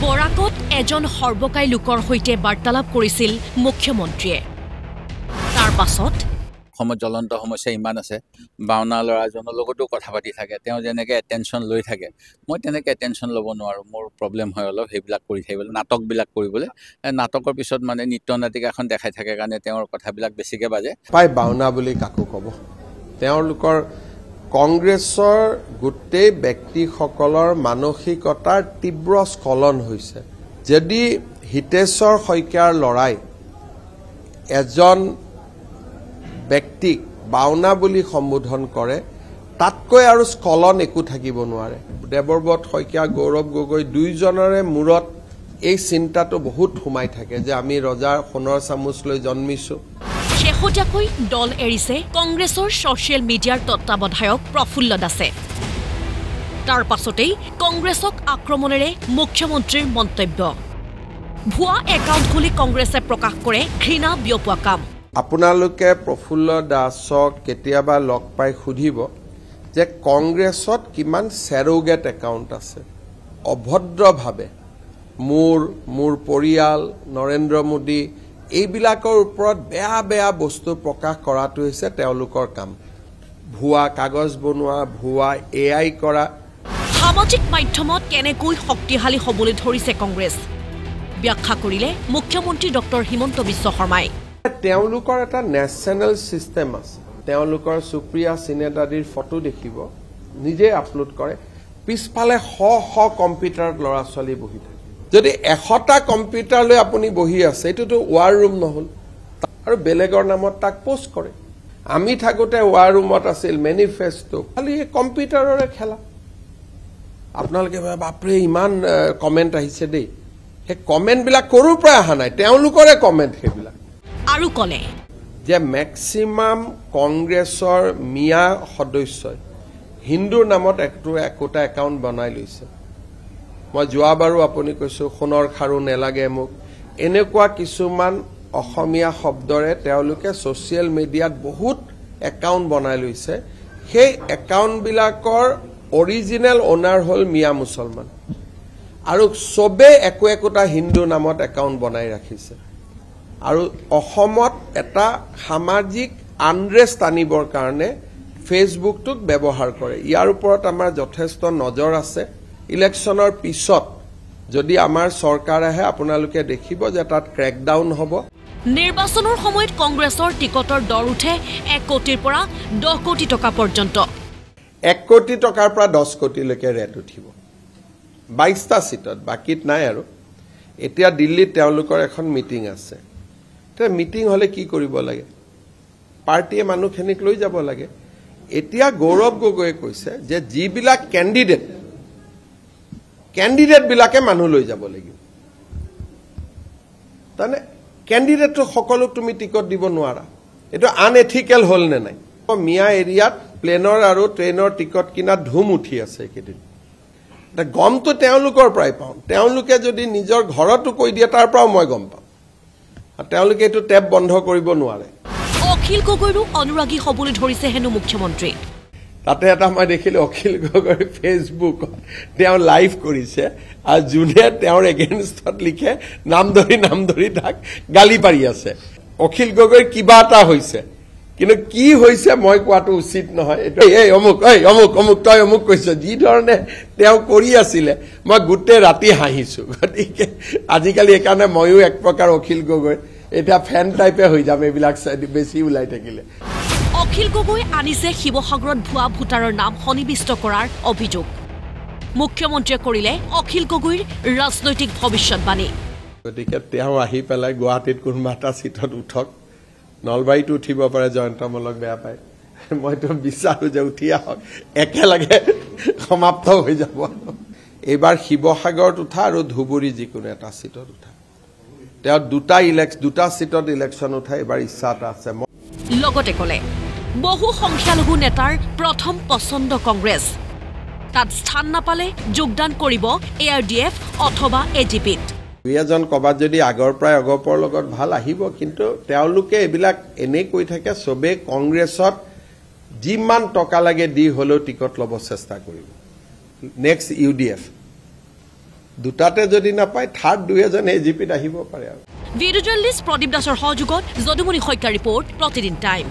বৰাকত এজন সৰ্বকাই লোকৰ হৈতে বাৰ্তালাপ কৰিছিল মুখ্যমন্ত্ৰীয়ে তাৰ পাছত অসমত জ্বলন্ত সমস্যা ইমান আছে বাওনা ল'ৰাজনৰ লগতো কথা পাতি থাকে তেওঁ যেনেকৈ এটেনশ্যন লৈ থাকে মই তেনেকৈ এটেনশ্যন ল'ব নোৱাৰোঁ মোৰ প্ৰব্লেম হয় অলপ সেইবিলাক কৰি থাকিবলৈ নাটকবিলাক কৰিবলৈ নাটকৰ পিছত মানে নৃত্য নাটিকাখন দেখাই থাকে কাৰণে তেওঁৰ কথাবিলাক বেছিকৈ বাজে পাই বাওনা বুলি কাকো ক'ব তেওঁলোকৰ কংগ্ৰেছৰ গোটেই ব্যক্তিসকলৰ মানসিকতাৰ তীব্ৰ স্খলন হৈছে যদি হিতেশ্বৰ শইকীয়াৰ লৰাই এজন ব্যক্তিক বাওনা বুলি সম্বোধন কৰে তাতকৈ আৰু স্খলন একো থাকিব নোৱাৰে দেৱব্ৰত শইকীয়া গৌৰৱ গগৈ দুইজনৰে মূৰত এই চিন্তাটো বহুত সোমাই থাকে যে আমি ৰজাৰ সোণৰ চামুচ লৈ জন্মিছো শেহতীয়াকৈ দল এৰিছে কংগ্ৰেছৰ ছ'চিয়েল মিডিয়াৰ তত্ত্বাৱধায়ক প্ৰফুল্ল দাসে তাৰ পাছতেই কংগ্ৰেছক আক্ৰমণেৰে মুখ্যমন্ত্ৰীৰ মন্তব্য ভুৱা একাউণ্ট খুলি কংগ্ৰেছে প্ৰকাশ কৰে ঘৃণা বিয়পোৱা কাম আপোনালোকে প্ৰফুল্ল দাসক কেতিয়াবা লগ পাই সুধিব যে কংগ্ৰেছত কিমান চেৰোগেট একাউণ্ট আছে অভদ্ৰভাৱে মোৰ পৰিয়াল নৰেন্দ্ৰ মোদী এইবিলাকৰ ওপৰত বেয়া বেয়া বস্তু প্ৰকাশ কৰাটো হৈছে তেওঁলোকৰ কাম ভুৱা কাগজ বনোৱা ভুৱা এআই কৰা সামাজিক মাধ্যমত কেনেকৈ শক্তিশালী হ'বলৈ ধৰিছে কংগ্ৰেছ ব্যাখ্যা কৰিলে মুখ্যমন্ত্ৰী ডক্টৰ হিমন্ত বিশ্ব শৰ্মাই তেওঁলোকৰ এটা নেশ্যনেল চিষ্টেম আছে তেওঁলোকৰ সুপ্ৰিয়া সিনেদাদিৰ ফটো দেখিব নিজে আপলোড কৰে পিছফালে শ কম্পিউটাৰত ল'ৰা ছোৱালী বহি থাকে যদি 100টা কম্পিউটাৰ লৈ আপুনি বহি আছে এটোতো ওয়াৰ ৰুম নহল আৰু বেলেগৰ নামত তাক পোষ্ট কৰে আমি থাকোতে ওয়াৰ ৰুমত আছিল মেনিফেষ্টো খালি কম্পিউটাৰৰে খেলা আপোনালোকে বাপৰে ইমান কমেন্ট আহিছে দেই হে কমেন্ট বিলাক কৰোৰ পৰা আহা নাই তেওঁলোকৰে কমেন্ট হেবিলাক আৰু কলে যে ম্যাক্সিমাম কংগ্ৰেছৰ মিয়া সদস্যই হিন্দুৰ নামত একোটা একাউণ্ট বনাই লৈছে মই যোৱাবাৰো আপুনি কৈছো সোণৰ খাৰু নেলাগে মোক এনেকুৱা কিছুমান অসমীয়া শব্দৰে তেওঁলোকে ছ'চিয়েল মিডিয়াত বহুত একাউণ্ট বনাই লৈছে সেই একাউণ্টবিলাকৰ অৰিজিনেল ওনাৰ হ'ল মিয়া মুছলমান আৰু সবে একোটা হিন্দু নামত একাউণ্ট বনাই ৰাখিছে আৰু অসমত এটা সামাজিক আনৰেষ্ট আনিবৰ কাৰণে ফেচবুকটোক ব্যৱহাৰ কৰে ইয়াৰ ওপৰত আমাৰ যথেষ্ট নজৰ আছে ইলেকশ্যনৰ পিছত যদি আমাৰ চৰকাৰ আহে আপোনালোকে দেখিব যে তাত ক্ৰেকডাউন হ'ব নিৰ্বাচনৰ সময়ত কংগ্ৰেছৰ টিকটৰ দৰ উঠে 1 কোটিৰ পৰা 10 কোটি টকা পৰ্যন্ত 1 কোটি টকাৰ পৰা 10 কোটিলৈকে ৰেট উঠিব 22টা সিটত বাকিত নাই আৰু এতিয়া দিল্লীত তেওঁলোকৰ এখন মিটিং আছে তে মিটিং হলে কি কৰিব লাগে পাৰ্টিয়ে মানুহখিনিক লৈ যাব লাগে এতিয়া গৌৰৱ গগৈয়ে কৈছে যে যিবিলাক কেণ্ডিডেট বিলাকে মানুহ লৈ যাব লাগিব তানে কেণ্ডিডেটটো সকলোক তুমি টিকট দিব নোৱাৰা এটো আনএথিক্যাল হল নে নাই মিয়া এৰিয়াত প্লেনৰ আৰু ট্ৰেইনৰ টিকট কিনা ধুম উঠি আছে কেদিন এটা গমটো তেওঁলোকৰ পৰাই পাওঁ তেওঁলোকে যদি নিজৰ ঘৰতো কৈ দিয়ে তাৰ পৰাও মই গম পাওঁ তেওঁলোকে এটো টেপ বন্ধ কৰিব নোৱাৰে অখিল গগৈৰো অনুৰাগী হ'বলৈ ধৰিছে হেনো মুখ্যমন্ত্ৰী তাতে এটা মই দেখিলো অখিল গগৈ ফেচবুকত তেওঁ লাইভ কৰিছে আৰু জুনে তেওঁৰ এগেইনষ্টত লিখে নাম ধৰি তাক গালি পাৰি আছে অখিল গগৈৰ কিবা এটা হৈছে কিন্তু কি হৈছে মই কোৱাটো উচিত নহয় এই অমুক তই অমুক কৈছ যি ধৰণে তেওঁ কৰি আছিলে মই গোটেই ৰাতি হাঁহিছো গতিকে আজিকালি এইকাৰণে ময়ো এক প্ৰকাৰ অখিল গগৈ এটা ফেন টাইপে হৈ যাম এইবিলাক বেছি ওলাই থাকিলে অখিল গগৈ আনিছে শিৱসাগৰত ভুৱা ভোটাৰৰ নাম সন্নিবিষ্ট কৰাৰ অভিযোগ মুখ্যমন্ত্ৰীয়ে কৰিলে অখিল গগৈৰ ৰাজনৈতিক ভৱিষ্যৎবাণী গতিকে তেওঁ আহি পেলাই গুৱাহাটীত কোনোবা এটা সিটত উঠক নলবাৰীতো উঠিব পাৰে জয়ন্তমলক বেয়া পায় মইতো বিচাৰো যে উঠি আহক একেলগে সমাপ্ত হৈ যাব এইবাৰ শিৱসাগৰত উঠা আৰু ধুবুৰী যিকোনো এটা সিটত উঠা তেওঁ দুটা সিটত ইলেকশ্যন উঠা এবাৰ ইচ্ছা এটা আছে লগতে কলে বহু সংখ্যালঘু নেতাৰ প্ৰথম পছন্দ কংগ্ৰেছ তাত স্থান নাপালে যোগদান কৰিব ARDF অথবা AGPত এজন কবাত যদি আগৰ প্ৰায় অগপৰ লগত ভাল আহিব কিন্তু তেওঁলোকে এবিলাক এনে কৈ থাকে সবে কংগ্ৰেছত যিমান টকা লাগে দি হলেও টিকট লব চেষ্টা কৰিব নেক্সট UDF দুটাতে যদি নাপায় থাৰ্ড দুই এজন এজিপিত আহিব পাৰে আৰু ভিডিঅ জাৰ্নেলিষ্ট প্ৰদীপ দাসৰ সহযোগত যদুমণি শইকীয়া ৰিপৰ্ট প্ৰতিদিন টাইম